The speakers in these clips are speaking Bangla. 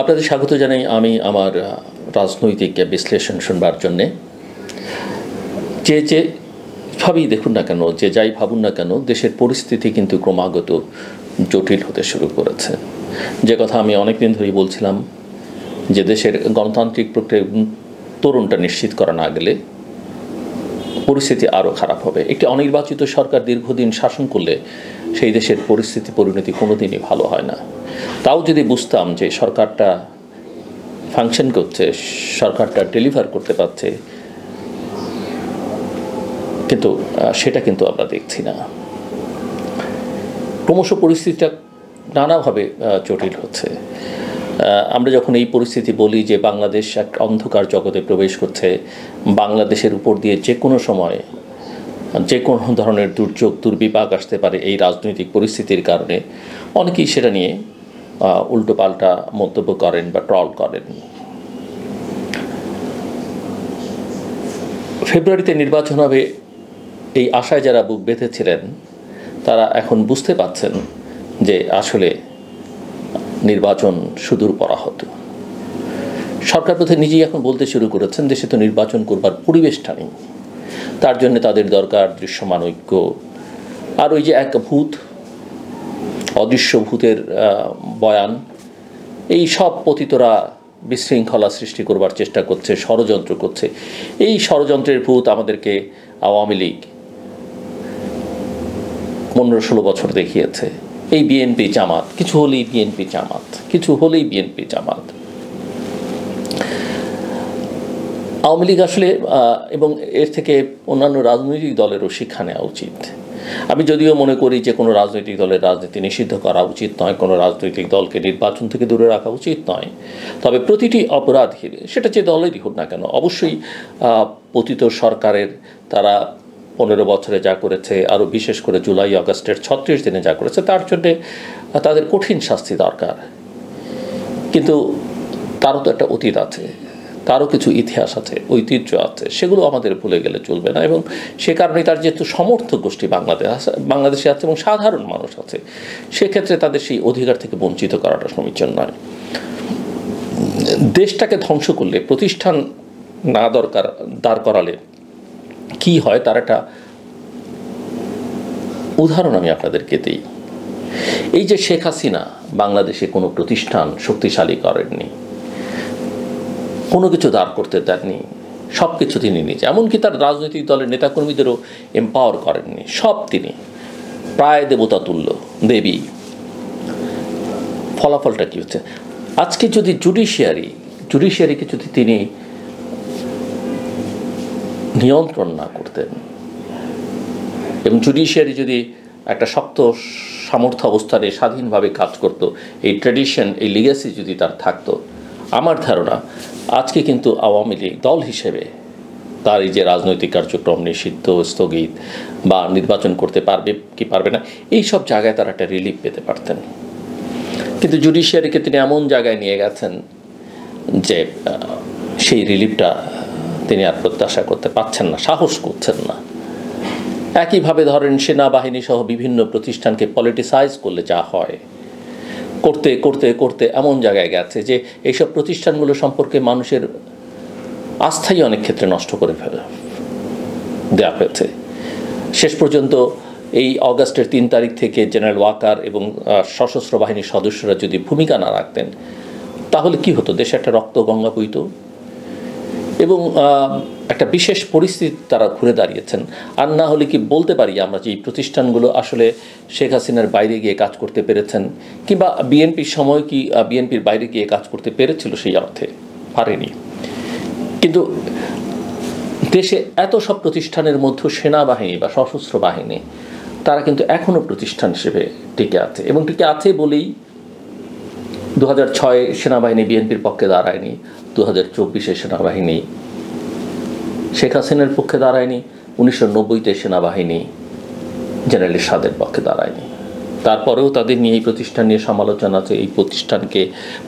আপনাদের স্বাগত জানাই আমি আমার রাজনৈতিক বিশ্লেষণ শুনবার জন্যে। যে ভাবেই দেখুন না কেন, যে যাই ভাবুন না কেন, দেশের পরিস্থিতি কিন্তু ক্রমাগত জটিল হতে শুরু করেছে। যে কথা আমি অনেকদিন ধরেই বলছিলাম যে দেশের গণতান্ত্রিক প্রক্রিয়া তরুণটা নিশ্চিত করা না গেলে পরিস্থিতি আরও খারাপ হবে। একটি অনির্বাচিত সরকার দীর্ঘদিন শাসন করলে সেই দেশের পরিস্থিতি পরিণতি কোনোদিনই ভালো হয় না। তাও যদি বুঝতাম যে সরকারটা ফাংশন করছে, সরকারটা ডেলিভার করতে পারছে, কিন্তু সেটা কিন্তু আমরা দেখছি না। ক্রমশ পরিস্থিতিটা নানাভাবে জটিল হচ্ছে। আমরা যখন এই পরিস্থিতি বলি যে বাংলাদেশ এক অন্ধকার জগতে প্রবেশ করছে, বাংলাদেশের উপর দিয়ে যে কোনো সময় যে কোনো ধরনের দুর্যোগ দুর্বিপাক আসতে পারে এই রাজনৈতিক পরিস্থিতির কারণে, অনেকেই সেটা নিয়ে উল্টোপাল্টা মন্তব্য করেন বা ট্রল করেন। ফেব্রুয়ারিতে নির্বাচন হবে এই আশায় যারা বুক বেঁধেছিলেন তারা এখন বুঝতে পারছেন যে আসলে নির্বাচন সুদূর পরাহত। সরকার পথে নিজেই এখন বলতে শুরু করেছেন দেশে তো নির্বাচন করবার পরিবেশটা নেই, তার জন্য তাদের দরকার দৃশ্যমান ঐক্য। আর ওই যে এক ভূত, অদৃশ্য ভূতের বয়ান, এই সব পতিতরা বিশৃঙ্খলা সৃষ্টি করবার চেষ্টা করছে, ষড়যন্ত্র করছে। এই ষড়যন্ত্রের ভূত আমাদেরকে আওয়ামী লীগ 15-16 বছর দেখিয়েছে। এই বিএনপি জামাত, কিছু হলেই বিএনপি জামাত, কিছু হলেই বিএনপি জামাত। আওয়ামী লীগ আসলে এবং এর থেকে অন্যান্য রাজনৈতিক দলেরও শিক্ষা নেওয়া উচিত। আমি যদিও মনে করি যে কোনো রাজনৈতিক দলের রাজনীতি নিষিদ্ধ করা উচিত নয়, কোনো রাজনৈতিক দলকে নির্বাচন থেকে দূরে রাখা উচিত নয়, তবে প্রতিটি অপরাধীর, সেটা যে দলেরই হোক না কেন, অবশ্যই পতিত সরকারের তারা 15 বছরে যা করেছে, আরও বিশেষ করে জুলাই আগস্টের 36 দিনে যা করেছে, তার জন্যে তাদের কঠিন শাস্তি দরকার। কিন্তু তারও তো একটা অতীত আছে, তারও কিছু ইতিহাস আছে, ঐতিহ্য আছে, সেগুলো আমাদের ভুলে গেলে চলবে না। এবং সে কারণেই তার যেহেতু সমর্থক গোষ্ঠী বাংলাদেশে আছে এবং সাধারণ মানুষ আছে, সেক্ষেত্রে তাদের সেই অধিকার থেকে বঞ্চিত করাটা সমীচীন নয়। দেশটাকে ধ্বংস করলে, প্রতিষ্ঠান না দাঁড় করালে কি হয় তার একটা উদাহরণ আমি আপনাদেরকে দিই। এই যে শেখ হাসিনা বাংলাদেশে কোনো প্রতিষ্ঠান শক্তিশালী করেননি, কোনো কিছু দাঁড় করতে দেননি, সব কিছু তিনি নিজে, এমনকি তার রাজনৈতিক দলের নেতাকর্মীদেরও এম্পাওয়ার করেননি, সব তিনি প্রায় দেবতা তুল্য, দেবী। ফলাফলটা কী হচ্ছে? আজকে যদি জুডিশিয়ারিকে যদি তিনি নিয়ন্ত্রণ না করতেন এবং জুডিশিয়ারি যদি একটা শক্ত সামর্থ্য অবস্থানে স্বাধীনভাবে কাজ করত, এই ট্র্যাডিশন, এই লিগ্যাসি যদি তার থাকতো, আমার ধারণা আজকে কিন্তু আওয়ামী লীগ দল হিসেবে তার এই যে রাজনৈতিক কার্যক্রম নিষিদ্ধ, স্থগিত বা নির্বাচন করতে পারবে কি পারবে না, এই সব জায়গায় তারা একটা রিলিফ পেতে পারতেন। কিন্তু জুডিশিয়ারিকে তিনি এমন জায়গায় নিয়ে গেছেন যে সেই রিলিফটা তিনি আর প্রত্যাশা করতে পারছেন না, সাহস করছেন না। একইভাবে ধরেন সেনাবাহিনী সহ বিভিন্ন প্রতিষ্ঠানকে পলিটিসাইজ করলে যা হয়, করতে করতে করতে এমন জায়গায় গেছে যে এইসব প্রতিষ্ঠানগুলো সম্পর্কে মানুষের আস্থাই অনেক ক্ষেত্রে নষ্ট করে দেওয়া হয়েছে। শেষ পর্যন্ত এই অগাস্টের 3 তারিখ থেকে জেনারেল ওয়াকার এবং সশস্ত্র বাহিনীর সদস্যরা যদি ভূমিকা না রাখতেন তাহলে কি হতো? দেশে একটা রক্ত গঙ্গা বইত এবং একটা বিশেষ পরিস্থিতি তারা ঘুরে দাঁড়িয়েছেন। আর না হলে কি বলতে পারি আমরা যে এই প্রতিষ্ঠানগুলো আসলে শেখ হাসিনার বাইরে গিয়ে কাজ করতে পেরেছেন, কিংবা বিএনপির সময় কি বিএনপির বাইরে গিয়ে কাজ করতে পেরেছিল? সেই অর্থে পারেনি। কিন্তু দেশে এত সব প্রতিষ্ঠানের মধ্যে সেনাবাহিনী বা সশস্ত্র বাহিনী তারা কিন্তু এখনও প্রতিষ্ঠান হিসেবে টিকে আছে, এবং টিকে আছে বলেই 2006 সেনাবাহিনী বিএনপির পক্ষে দাঁড়ায়নি, 2024 সেনাবাহিনী শেখ হাসিনার পক্ষে দাঁড়ায়নি, 1990 সেনাবাহিনী জেনারেল এরশাদের পক্ষে দাঁড়ায়নি। তারপরেও তাদের নিয়ে এই প্রতিষ্ঠান নিয়ে সমালোচনা আছে। এই প্রতিষ্ঠানকে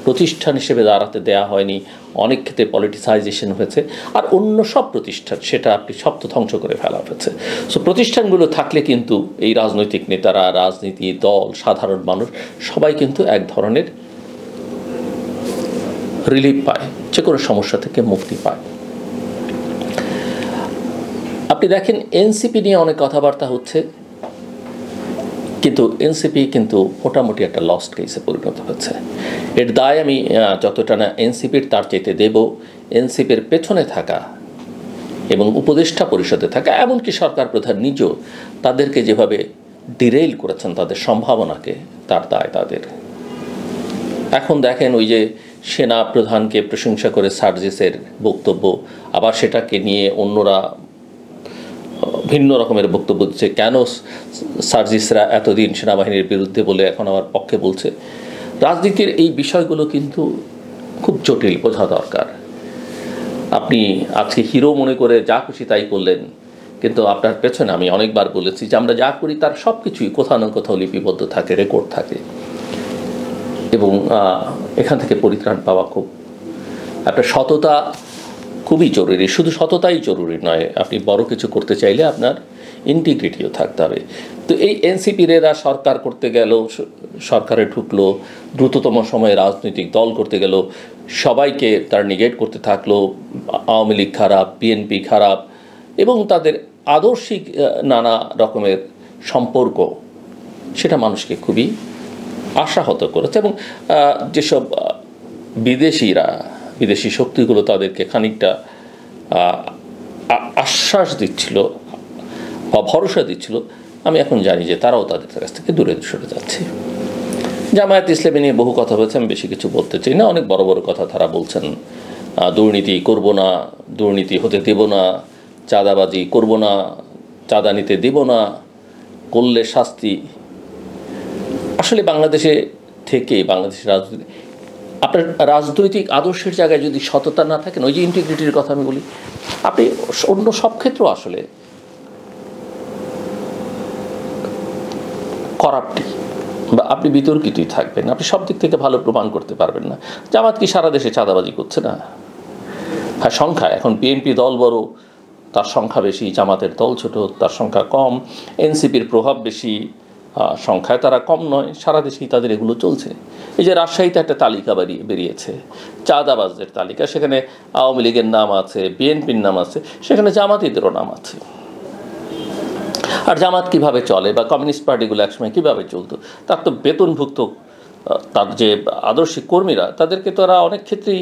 প্রতিষ্ঠান হিসেবে দাঁড়াতে দেয়া হয়নি, অনেক ক্ষেত্রে পলিটিসাইজেশন হয়েছে। আর অন্য সব প্রতিষ্ঠান সেটা আপনি সব তো ধ্বংস করে ফেলা হয়েছে। সো প্রতিষ্ঠানগুলো থাকলে কিন্তু এই রাজনৈতিক নেতারা, রাজনীতি দল, সাধারণ মানুষ সবাই কিন্তু এক ধরনের রিলিফ পায়, যে কোনো সমস্যা থেকে মুক্তি পায়। আপনি দেখেন এনসিপি নিয়ে অনেক কথাবার্তা হচ্ছে, কিন্তু এনসিপি কিন্তু মোটামুটি একটা লস্ট কেসে পরিণত হচ্ছে। এর দায় আমি যতটা না এনসিপির তার চাইতে দেব এনসিপির পেছনে থাকা এবং উপদেষ্টা পরিষদে থাকা, এমনকি সরকার প্রধান নিজেও তাদেরকে যেভাবে ডিরেইল করেছেন তাদের সম্ভাবনাকে, তার দায় তাদের। এখন দেখেন ওই যে সেনা প্রধানকে প্রশংসা করে সার্জিসের বক্তব্য, আবার সেটাকে নিয়ে অন্যরা ভিন্ন রকমের বক্তব্য দিচ্ছে। কেন সার্জিসরা এতদিন সেনাবাহিনীর বিরুদ্ধে বলে এখন আবার পক্ষে বলছে? রাজনীতির এই বিষয়গুলো কিন্তু খুব জটিল, বোঝা দরকার। আপনি আজকে হিরো মনে করে যা খুশি তাই করলেন, কিন্তু আপনার পেছনে আমি অনেকবার বলেছি যে আমরা যা করি তার সব কিছুই কোথাও না কোথাও লিপিবদ্ধ থাকে, রেকর্ড থাকে, এবং এখান থেকে পরিত্রাণ পাওয়া খুব একটা সততা খুবই জরুরি। শুধু সততাই জরুরি নয়, আপনি বড় কিছু করতে চাইলে আপনার ইন্টিগ্রিটিও থাকতে হবে। তো এই এনসিপিরা সরকার করতে গেল, সরকারে ঢুকলো, দ্রুততম সময়ে রাজনৈতিক দল করতে গেল, সবাইকে তার নিগেট করতে থাকলো। আওয়ামী লীগ খারাপ, বিএনপি খারাপ, এবং তাদের আদর্শিক নানা রকমের সম্পর্ক, সেটা মানুষকে খুবই আশাহত করেছে। এবং যেসব বিদেশি শক্তিগুলো তাদেরকে খানিকটা আশ্বাস দিচ্ছিল বা ভরসা দিচ্ছিল, আমি এখন জানি যে তারাও তাদের কাছ থেকে দূরে সরে যাচ্ছে। জামায়াত ইসলামী নিয়ে বহু কথা বলছে, আমি বেশি কিছু বলতে চাই না। অনেক বড় বড় কথা তারা বলছেন, দুর্নীতি করব না, দুর্নীতি হতে দেব না, চাঁদাবাজি করব না, চাঁদা নিতে দেব না, করলে শাস্তি। আসলে বাংলাদেশে থেকে বাংলাদেশের রাজনীতি, আপনার রাজনৈতিক আদর্শের জায়গায় যদি সততা না থাকেন, ওই যে ইন্টিগ্রিটির কথা আমি বলি, আপনি অন্য সব ক্ষেত্রেও আসলে করাপ্টি বা আপনি বিতর্কিতই থাকবেন, আপনি সব দিক থেকে ভালো প্রমাণ করতে পারবেন না। জামাত কি সারা দেশে চাঁদাবাজি করছে না? হ্যাঁ, সংখ্যা এখন বিএনপি দল বড়, তার সংখ্যা বেশি, জামাতের দল ছোট, তার সংখ্যা কম, এনসিপির প্রভাব বেশি, সংখ্যায় তারা কম নয়, সারা দেশেই তাদের এগুলো চলছে। এই যে রাজশাহীতে একটা তালিকা বেরিয়েছে, চাঁদাবাজদের তালিকা, সেখানে আওয়ামী লীগের নাম আছে, বিএনপির নাম আছে, সেখানে জামাতিদেরও নাম আছে। আর জামাত কিভাবে চলে বা কমিউনিস্ট পার্টিগুলো একসময় কীভাবে চলতো, তার তো বেতনভুক্ত, তার যে আদর্শিক কর্মীরা, তাদেরকে তারা অনেক ক্ষেত্রেই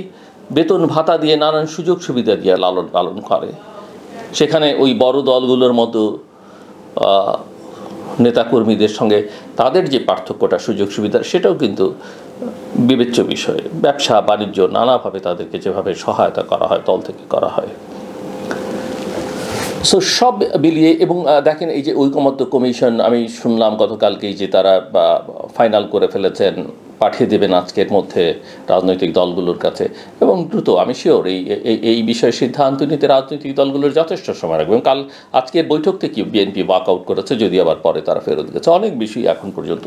বেতন ভাতা দিয়ে নানান সুযোগ সুবিধা দিয়ে লালন পালন করে। সেখানে ওই বড় দলগুলোর মতো নেতাকর্মীদের সঙ্গে তাদের যে পার্থক্যটা, সুযোগ সুবিধা, সেটাও কিন্তু বিবেচ্য বিষয়। ব্যবসা বাণিজ্য নানাভাবে তাদেরকে যেভাবে সহায়তা করা হয়, দল থেকে করা হয়। সো সব মিলিয়ে, এবং দেখেন এই যে ঐকমত্য কমিশন, আমি শুনলাম গতকালকেই যে তারা ফাইনাল করে ফেলেছেন, পাঠিয়ে দেবেন আজকের মধ্যে রাজনৈতিক দলগুলোর কাছে, এবং দ্রুত। আমি শিওর এই বিষয়ে সিদ্ধান্ত নিতে রাজনৈতিক দলগুলোর যথেষ্ট সময় লাগবে। এবং আজকের বৈঠক থেকে বিএনপি ওয়াকআউট করেছে, যদি আবার পরে তারা ফেরত গেছে। অনেক বিষয় এখন পর্যন্ত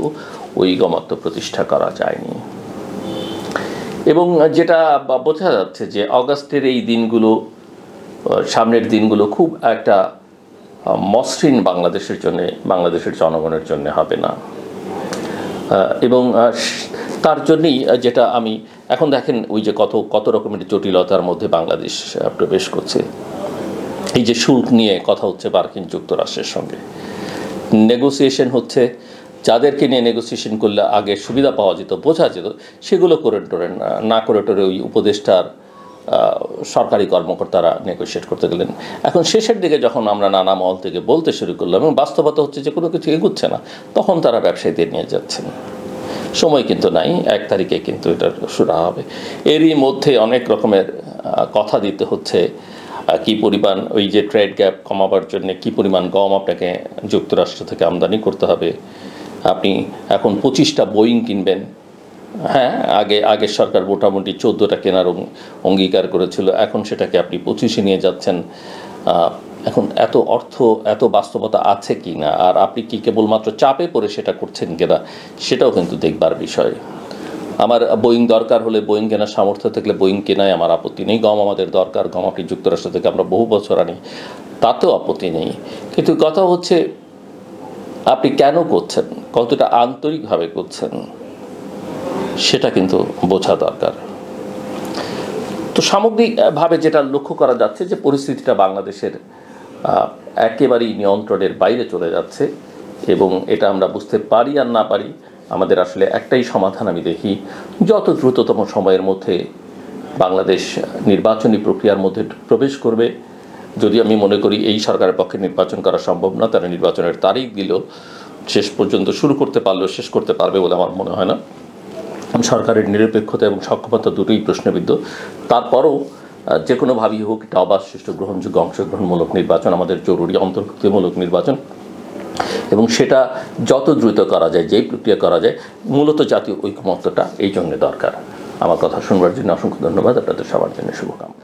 ঐকমত্য প্রতিষ্ঠা করা যায়নি। এবং যেটা বোঝা যাচ্ছে যে অগাস্টের এই দিনগুলো, সামনের দিনগুলো খুব একটা মসৃণ বাংলাদেশের জন্যে, বাংলাদেশের জনগণের জন্য হবে না। এবং তার জন্যই যেটা আমি এখন দেখেন, ওই যে কত রকমের জটিলতার মধ্যে বাংলাদেশ প্রবেশ করছে। এই যে শুল্ক নিয়ে কথা হচ্ছে মার্কিন যুক্তরাষ্ট্রের সঙ্গে, নেগোসিয়েশন হচ্ছে, যাদেরকে নিয়ে নেগোসিয়েশন করলে আগে সুবিধা পাওয়া যেত, বোঝা যেত, সেগুলো করে না করে ওই উপদেষ্টার সরকারি কর্মকর্তারা নেগোশিয়েট করতে গেলেন। এখন শেষের দিকে যখন আমরা নানা মহল থেকে বলতে শুরু করলাম এবং বাস্তবতা হচ্ছে যে কোনো কিছু এগুচ্ছে না, তখন তারা ব্যবসায়ীদের নিয়ে যাচ্ছেন। সময় কিন্তু নাই, 1 তারিখে কিন্তু এটা শুরু হবে। এরই মধ্যে অনেক রকমের কথা দিতে হচ্ছে, কি পরিমাণ ওই যে ট্রেড গ্যাপ কমাবার জন্য কি পরিমাণ গম আপনাকে যুক্তরাষ্ট্র থেকে আমদানি করতে হবে। আপনি এখন 25টা বোয়িং কিনবেন। হ্যাঁ, আগের সরকার মোটামুটি 14টা কেনার অঙ্গীকার করেছিল, এখন সেটাকে আপনি 25-এ নিয়ে যাচ্ছেন। এখন এত অর্থ, এত বাস্তবতা আছে কি না, আর আপনি কি কেবলমাত্র চাপে পড়ে সেটা করছেন কিনা, সেটাও কিন্তু দেখবার বিষয়। আমার বোয়িং দরকার হলে বোয়িং কেনার সামর্থ্য থাকলে বোয়িং কেনায় আমার আপত্তি নেই। গম আমাদের দরকার, গম আপনি যুক্তরাষ্ট্র থেকে আমরা বহু বছর আনি, তাতেও আপত্তি নেই। কিন্তু কথা হচ্ছে আপনি কেন করছেন, কতটা আন্তরিকভাবে করছেন, সেটা কিন্তু বোঝা দরকার। তো সামগ্রিকভাবে যেটা লক্ষ্য করা যাচ্ছে যে পরিস্থিতিটা বাংলাদেশের একেবারেই নিয়ন্ত্রণের বাইরে চলে যাচ্ছে, এবং এটা আমরা বুঝতে পারি আর না পারি, আমাদের আসলে একটাই সমাধান আমি দেখি, যত দ্রুততম সময়ের মধ্যে বাংলাদেশ নির্বাচনী প্রক্রিয়ার মধ্যে প্রবেশ করবে। যদি আমি মনে করি এই সরকারের পক্ষে নির্বাচন করা সম্ভব না, তারা নির্বাচনের তারিখ দিল শেষ পর্যন্ত শুরু করতে পারলেও শেষ করতে পারবে বলে আমার মনে হয় না। সরকারের নিরপেক্ষতা এবং সক্ষমতা দুটোই প্রশ্নবিদ্ধ। তারপরও যে কোনোভাবেই হোক এটা অবাধ, সুষ্ঠু, গ্রহণযোগ্য, অংশগ্রহণমূলক নির্বাচন আমাদের জরুরি, অন্তর্ভুক্তিমূলক নির্বাচন, এবং সেটা যত দ্রুত করা যায়, যেই প্রক্রিয়া করা যায়, মূলত জাতীয় ঐকমত্যটা এই জন্য দরকার। আমার কথা শুনবার জন্য অসংখ্য ধন্যবাদ। আপনাদের সবার জন্য শুভকামনা।